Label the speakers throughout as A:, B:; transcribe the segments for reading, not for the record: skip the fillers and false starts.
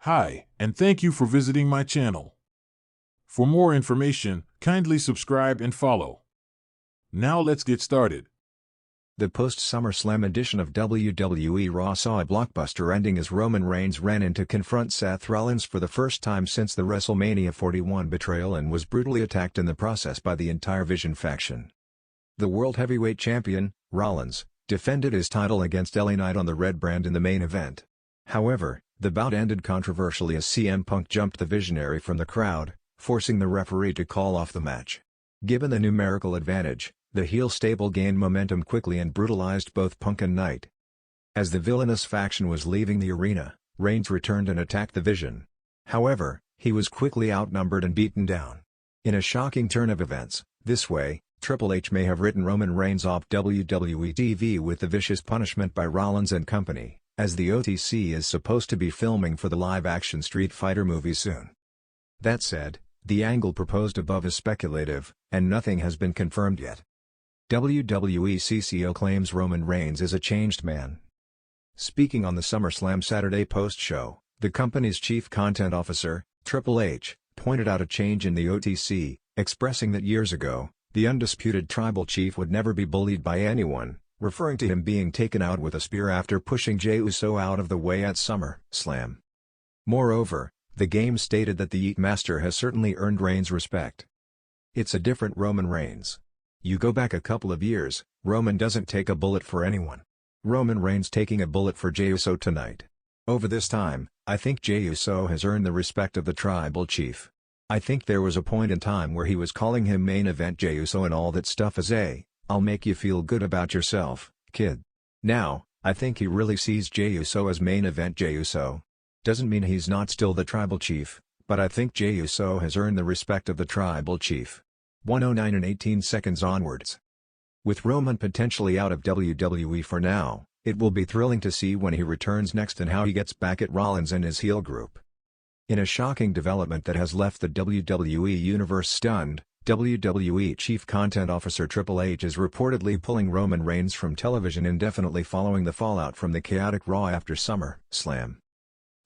A: Hi, and thank you for visiting my channel. For more information, kindly subscribe and follow. Now let's get started.
B: The post-SummerSlam edition of WWE Raw saw a blockbuster ending as Roman Reigns ran in to confront Seth Rollins for the first time since the WrestleMania 41 betrayal and was brutally attacked in the process by the entire Vision faction. The World Heavyweight Champion, Rollins, defended his title against LA Knight on the Red Brand in the main event. However, the bout ended controversially as CM Punk jumped the Visionary from the crowd, forcing the referee to call off the match. Given the numerical advantage, the heel stable gained momentum quickly and brutalized both Punk and Knight. As the villainous faction was leaving the arena, Reigns returned and attacked the Vision. However, he was quickly outnumbered and beaten down. In a shocking turn of events, this way, Triple H may have written Roman Reigns off WWE TV with the vicious punishment by Rollins and company, as the OTC is supposed to be filming for the live-action Street Fighter movie soon. That said, the angle proposed above is speculative, and nothing has been confirmed yet. WWE CCO claims Roman Reigns is a changed man. Speaking on the SummerSlam Saturday post-show, the company's chief content officer, Triple H, pointed out a change in the OTC, expressing that years ago, the undisputed tribal chief would never be bullied by anyone, referring to him being taken out with a spear after pushing Jey Uso out of the way at SummerSlam. Moreover, the game stated that the Yeet Master has certainly earned Reigns' respect. It's a different Roman Reigns. You go back a couple of years, Roman doesn't take a bullet for anyone. Roman Reigns taking a bullet for Jey Uso tonight. Over this time, I think Jey Uso has earned the respect of the tribal chief. I think there was a point in time where he was calling him main event Jey Uso and all that stuff as I'll make you feel good about yourself, kid. Now, I think he really sees Jey Uso as main event Jey Uso. Doesn't mean he's not still the tribal chief, but I think Jey Uso has earned the respect of the tribal chief. 109 and 18 seconds onwards. With Roman potentially out of WWE for now, it will be thrilling to see when he returns next and how he gets back at Rollins and his heel group. In a shocking development that has left the WWE Universe stunned, WWE Chief Content Officer Triple H is reportedly pulling Roman Reigns from television indefinitely following the fallout from the chaotic Raw after SummerSlam.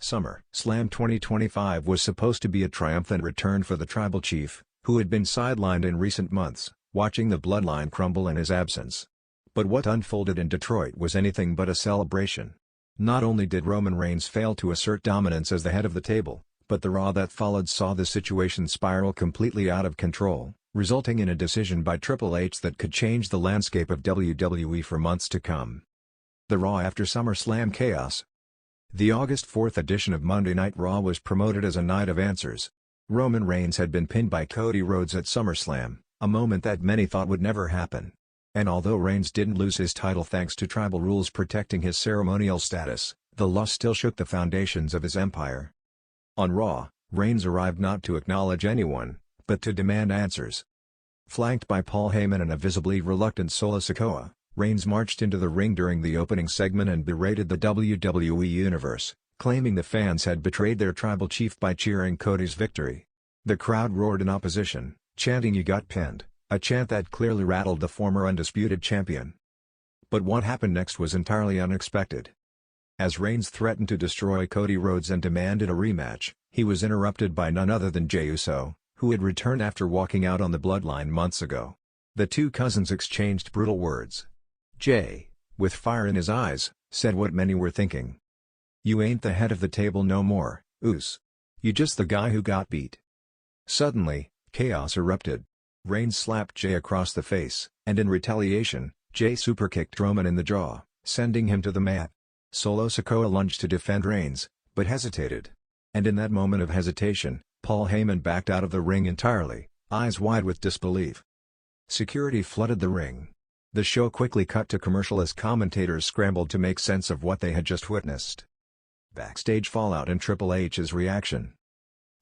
B: SummerSlam 2025 was supposed to be a triumphant return for the tribal chief, who had been sidelined in recent months, watching the bloodline crumble in his absence. But what unfolded in Detroit was anything but a celebration. Not only did Roman Reigns fail to assert dominance as the head of the table, but the Raw that followed saw the situation spiral completely out of control, resulting in a decision by Triple H that could change the landscape of WWE for months to come. The Raw after SummerSlam chaos. The August 4th edition of Monday Night Raw was promoted as a night of answers. Roman Reigns had been pinned by Cody Rhodes at SummerSlam, a moment that many thought would never happen. And although Reigns didn't lose his title thanks to tribal rules protecting his ceremonial status, the loss still shook the foundations of his empire. On Raw, Reigns arrived not to acknowledge anyone, but to demand answers. Flanked by Paul Heyman and a visibly reluctant Solo Sikoa, Reigns marched into the ring during the opening segment and berated the WWE Universe, claiming the fans had betrayed their tribal chief by cheering Cody's victory. The crowd roared in opposition, chanting "You got pinned," a chant that clearly rattled the former undisputed champion. But what happened next was entirely unexpected. As Reigns threatened to destroy Cody Rhodes and demanded a rematch, he was interrupted by none other than Jey Uso, who had returned after walking out on the bloodline months ago. The two cousins exchanged brutal words. Jey, with fire in his eyes, said what many were thinking. "You ain't the head of the table no more, Us. You just the guy who got beat." Suddenly, chaos erupted. Reigns slapped Jey across the face, and in retaliation, Jey superkicked Roman in the jaw, sending him to the mat. Solo Sikoa lunged to defend Reigns, but hesitated. And in that moment of hesitation, Paul Heyman backed out of the ring entirely, eyes wide with disbelief. Security flooded the ring. The show quickly cut to commercial as commentators scrambled to make sense of what they had just witnessed. Backstage fallout and Triple H's reaction.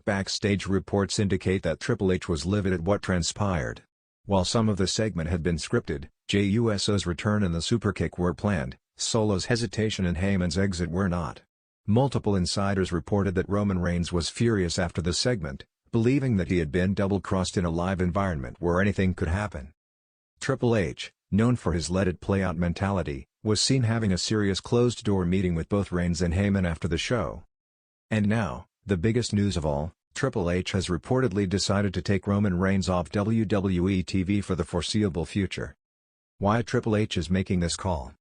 B: Backstage reports indicate that Triple H was livid at what transpired. While some of the segment had been scripted, Jey Uso's return and the superkick were planned, Solo's hesitation and Heyman's exit were not. Multiple insiders reported that Roman Reigns was furious after the segment, believing that he had been double-crossed in a live environment where anything could happen. Triple H, known for his let-it-play-out mentality, was seen having a serious closed-door meeting with both Reigns and Heyman after the show. And now, the biggest news of all, Triple H has reportedly decided to take Roman Reigns off WWE TV for the foreseeable future. Why Triple H is making this call?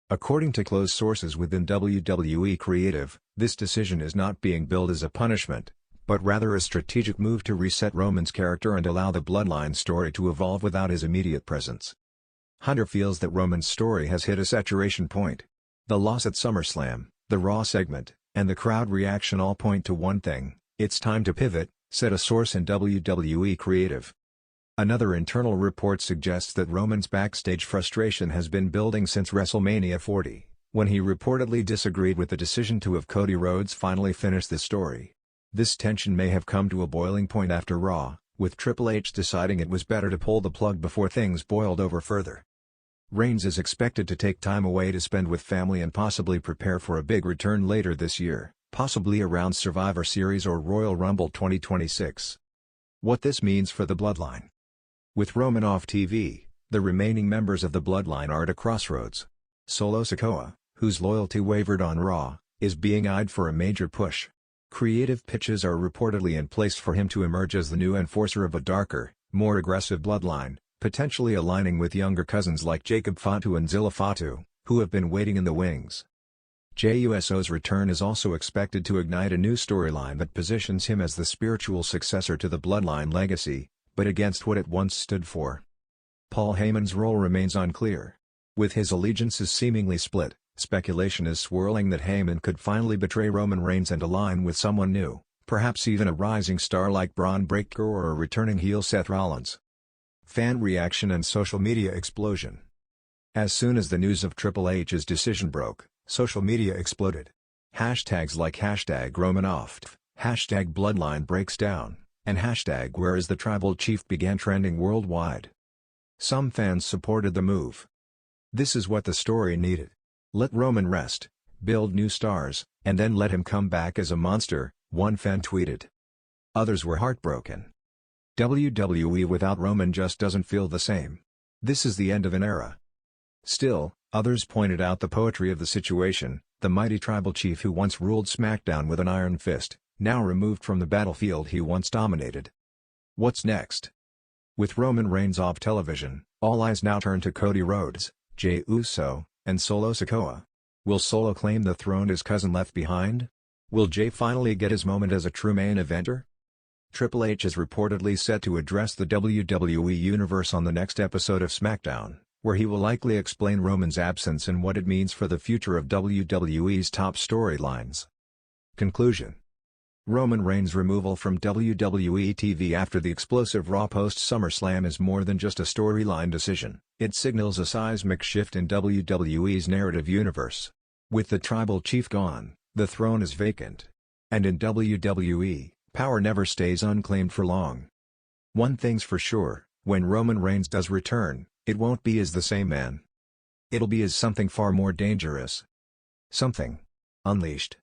B: According to close sources within WWE Creative, this decision is not being billed as a punishment, but rather a strategic move to reset Roman's character and allow the Bloodline story to evolve without his immediate presence. Hunter feels that Roman's story has hit a saturation point. The loss at SummerSlam, the Raw segment, and the crowd reaction all point to one thing: it's time to pivot, said a source in WWE Creative. Another internal report suggests that Roman's backstage frustration has been building since WrestleMania 40, when he reportedly disagreed with the decision to have Cody Rhodes finally finish the story. This tension may have come to a boiling point after Raw, with Triple H deciding it was better to pull the plug before things boiled over further. Reigns is expected to take time away to spend with family and possibly prepare for a big return later this year, possibly around Survivor Series or Royal Rumble 2026. What this means for the Bloodline. With Roman off TV, the remaining members of the Bloodline are at a crossroads. Solo Sikoa, whose loyalty wavered on Raw, is being eyed for a major push. Creative pitches are reportedly in place for him to emerge as the new enforcer of a darker, more aggressive bloodline, potentially aligning with younger cousins like Jacob Fatu and Zilla Fatu, who have been waiting in the wings. Jey Uso's return is also expected to ignite a new storyline that positions him as the spiritual successor to the Bloodline legacy, but against what it once stood for. Paul Heyman's role remains unclear. With his allegiances seemingly split, speculation is swirling that Heyman could finally betray Roman Reigns and align with someone new, perhaps even a rising star like Braun Breaker or a returning heel Seth Rollins. Fan reaction and social media explosion. As soon as the news of Triple H's decision broke, social media exploded. Hashtags like #RomanOff, #BloodlineBreaksDown, and #Where is the Tribal Chief began trending worldwide. Some fans supported the move. This is what the story needed. Let Roman rest, build new stars, and then let him come back as a monster, one fan tweeted. Others were heartbroken. WWE without Roman just doesn't feel the same. This is the end of an era. Still, others pointed out the poetry of the situation. The mighty Tribal Chief who once ruled SmackDown with an iron fist, now removed from the battlefield he once dominated. What's next? With Roman Reigns off television, all eyes now turn to Cody Rhodes, Jey Uso, and Solo Sikoa. Will Solo claim the throne his cousin left behind? Will Jey finally get his moment as a true main eventer? Triple H is reportedly set to address the WWE Universe on the next episode of SmackDown, where he will likely explain Roman's absence and what it means for the future of WWE's top storylines. Conclusion. Roman Reigns' removal from WWE TV after the explosive Raw post-SummerSlam is more than just a storyline decision. It signals a seismic shift in WWE's narrative universe. With the Tribal Chief gone, the throne is vacant. And in WWE, power never stays unclaimed for long. One thing's for sure, when Roman Reigns does return, it won't be as the same man. It'll be as something far more dangerous. Something unleashed.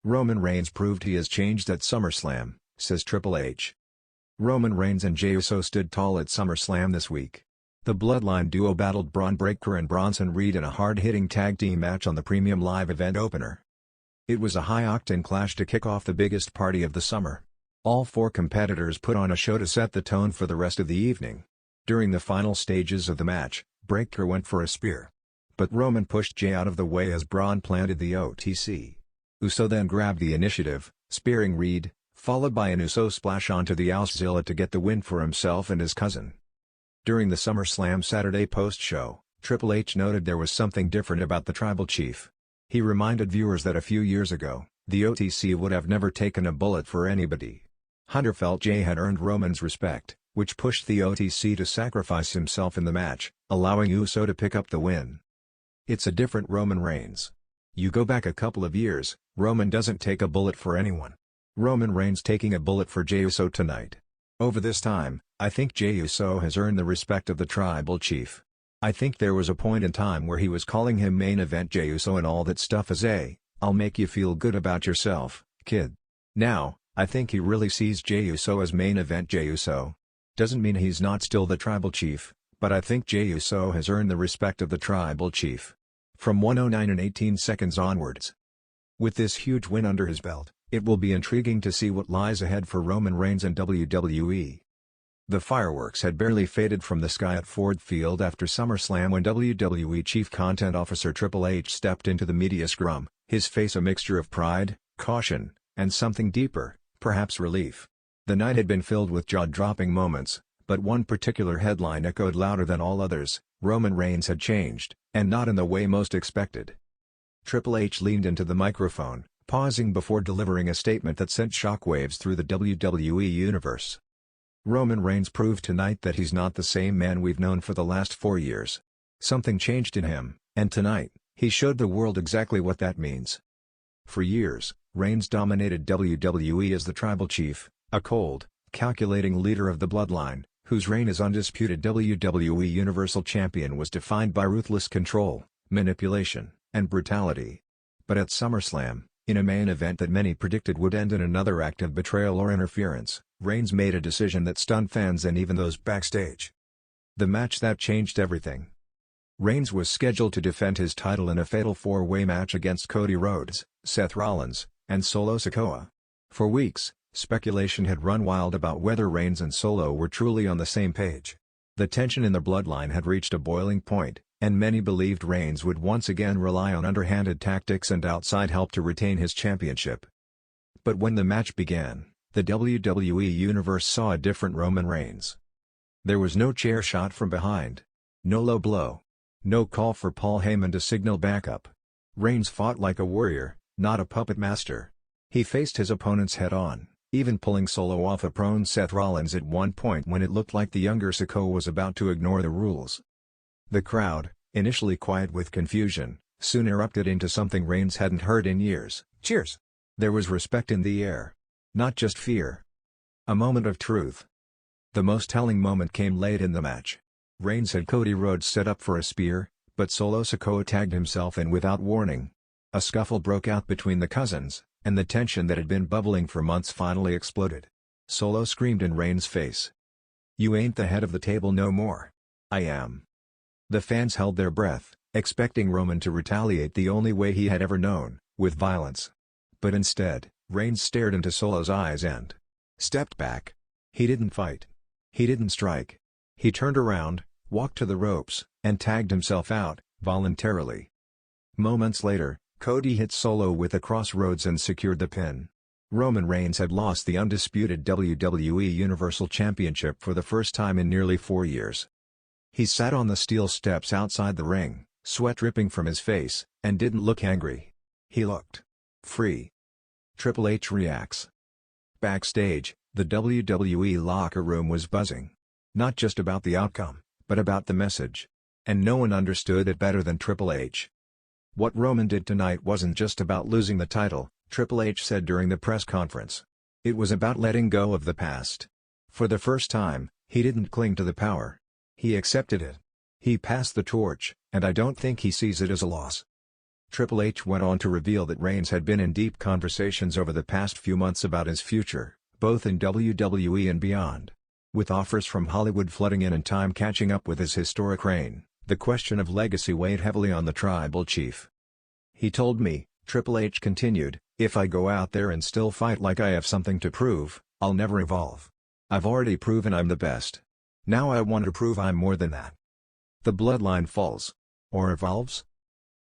B: Roman Reigns proved he has changed at SummerSlam, says Triple H. Roman Reigns and Jey Uso stood tall at SummerSlam this week. The Bloodline duo battled Braun Breaker and Bronson Reed in a hard-hitting tag team match on the Premium Live Event opener. It was a high-octane clash to kick off the biggest party of the summer. All four competitors put on a show to set the tone for the rest of the evening. During the final stages of the match, Breaker went for a spear. But Roman pushed Jey out of the way as Braun planted the OTC. Uso then grabbed the initiative, spearing Reed, followed by an Uso splash onto the Auszilla to get the win for himself and his cousin. During the SummerSlam Saturday post-show, Triple H noted there was something different about the Tribal Chief. He reminded viewers that a few years ago, the OTC would have never taken a bullet for anybody. Hunter felt Jey had earned Roman's respect, which pushed the OTC to sacrifice himself in the match, allowing Uso to pick up the win. It's a different Roman Reigns. You go back a couple of years, Roman doesn't take a bullet for anyone. Roman Reigns taking a bullet for Jey Uso tonight. Over this time, I think Jey Uso has earned the respect of the Tribal Chief. I think there was a point in time where he was calling him main event Jey Uso and all that stuff as I'll make you feel good about yourself, kid. Now, I think he really sees Jey Uso as main event Jey Uso. Doesn't mean he's not still the Tribal Chief, but I think Jey Uso has earned the respect of the Tribal Chief. From 109 and 18 seconds onwards. With this huge win under his belt, It will be intriguing to see what lies ahead for Roman Reigns and WWE. The fireworks had barely faded from the sky at Ford Field after SummerSlam when WWE Chief Content Officer Triple H stepped into the media scrum, his face a mixture of pride, caution, and something deeper, perhaps relief. The night had been filled with jaw-dropping moments, but one particular headline echoed louder than all others: Roman Reigns had changed, and not in the way most expected. Triple H leaned into the microphone, pausing before delivering a statement that sent shockwaves through the WWE universe. Roman Reigns proved tonight that he's not the same man we've known for the last 4 years. Something changed in him, and tonight, he showed the world exactly what that means. For years, Reigns dominated WWE as the tribal chief, a cold, calculating leader of the bloodline, whose reign as undisputed WWE Universal Champion was defined by ruthless control, manipulation, and brutality. But at SummerSlam, in a main event that many predicted would end in another act of betrayal or interference, Reigns made a decision that stunned fans and even those backstage. The match that changed everything. Reigns was scheduled to defend his title in a fatal 4-way match against Cody Rhodes, Seth Rollins, and Solo Sikoa. For weeks, speculation had run wild about whether Reigns and Solo were truly on the same page. The tension in the bloodline had reached a boiling point, and many believed Reigns would once again rely on underhanded tactics and outside help to retain his championship. But when the match began, the WWE Universe saw a different Roman Reigns. There was no chair shot from behind. No low blow. No call for Paul Heyman to signal backup. Reigns fought like a warrior, not a puppet master. He faced his opponents head-on, even pulling Solo off a prone Seth Rollins at one point when it looked like the younger Sikoa was about to ignore the rules. The crowd, initially quiet with confusion, soon erupted into something Reigns hadn't heard in years: cheers. There was respect in the air. Not just fear. A moment of truth. The most telling moment came late in the match. Reigns had Cody Rhodes set up for a spear, but Solo Sikoa tagged himself in without warning. A scuffle broke out between the cousins, and the tension that had been bubbling for months finally exploded. Solo screamed in Reigns' face. "You ain't the head of the table no more. I am." The fans held their breath, expecting Roman to retaliate the only way he had ever known, with violence. But instead, Reigns stared into Solo's eyes and stepped back. He didn't fight. He didn't strike. He turned around, walked to the ropes, and tagged himself out, voluntarily. Moments later, Cody hit Solo with a crossroads and secured the pin. Roman Reigns had lost the undisputed WWE Universal Championship for the first time in nearly 4 years. He sat on the steel steps outside the ring, sweat dripping from his face, and didn't look angry. He looked free. Triple H reacts. Backstage, the WWE locker room was buzzing. Not just about the outcome, but about the message. And no one understood it better than Triple H. What Roman did tonight wasn't just about losing the title, Triple H said during the press conference. It was about letting go of the past. For the first time, he didn't cling to the power. He accepted it. He passed the torch, and I don't think he sees it as a loss. Triple H went on to reveal that Reigns had been in deep conversations over the past few months about his future, both in WWE and beyond. With offers from Hollywood flooding in and time catching up with his historic reign, the question of legacy weighed heavily on the tribal chief. "He told me," Triple H continued, "if I go out there and still fight like I have something to prove, I'll never evolve. I've already proven I'm the best. Now I want to prove I'm more than that." The bloodline falls. Or evolves?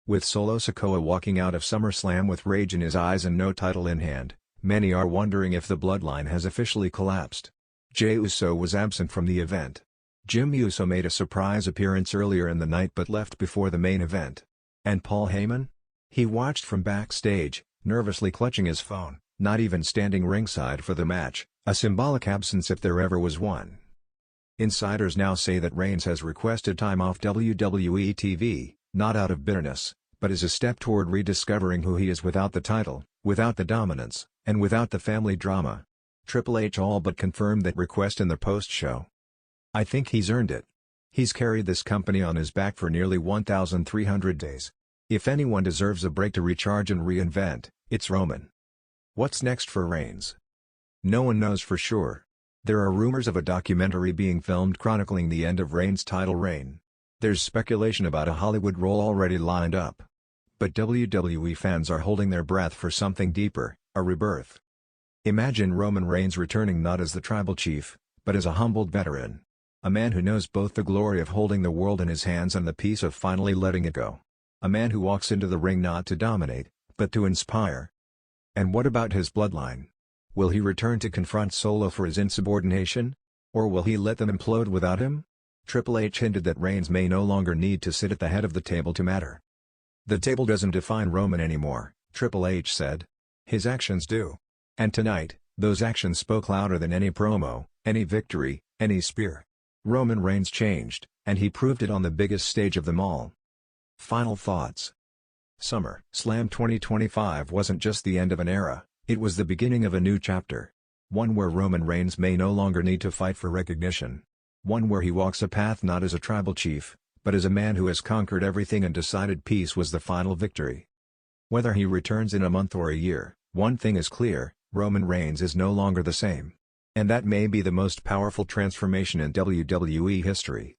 B: With Solo Sikoa walking out of SummerSlam with rage in his eyes and no title in hand, many are wondering if the bloodline has officially collapsed. Jey Uso was absent from the event. Jim Uso made a surprise appearance earlier in the night but left before the main event. And Paul Heyman? He watched from backstage, nervously clutching his phone, not even standing ringside for the match, a symbolic absence if there ever was one. Insiders now say that Reigns has requested time off WWE TV, not out of bitterness, but as a step toward rediscovering who he is without the title, without the dominance, and without the family drama. Triple H all but confirmed that request in the post-show. "I think he's earned it. He's carried this company on his back for nearly 1,300 days. If anyone deserves a break to recharge and reinvent, it's Roman." What's next for Reigns? No one knows for sure. There are rumors of a documentary being filmed chronicling the end of Reigns' title reign. There's speculation about a Hollywood role already lined up. But WWE fans are holding their breath for something deeper, A rebirth. Imagine Roman Reigns returning not as the tribal chief, but as a humbled veteran. A man who knows both the glory of holding the world in his hands and the peace of finally letting it go. A man who walks into the ring not to dominate, but to inspire. And what about his bloodline? Will he return to confront Solo for his insubordination? Or will he let them implode without him? Triple H hinted that Reigns may no longer need to sit at the head of the table to matter. The table doesn't define Roman anymore, Triple H said. His actions do. And tonight, those actions spoke louder than any promo, any victory, any spear. Roman Reigns changed, and he proved it on the biggest stage of them all. Final thoughts. SummerSlam 2025 wasn't just the end of an era, it was the beginning of a new chapter. One where Roman Reigns may no longer need to fight for recognition. One where he walks a path not as a tribal chief, but as a man who has conquered everything and decided peace was the final victory. Whether he returns in a month or a year, one thing is clear, Roman Reigns is no longer the same. And that may be the most powerful transformation in WWE history.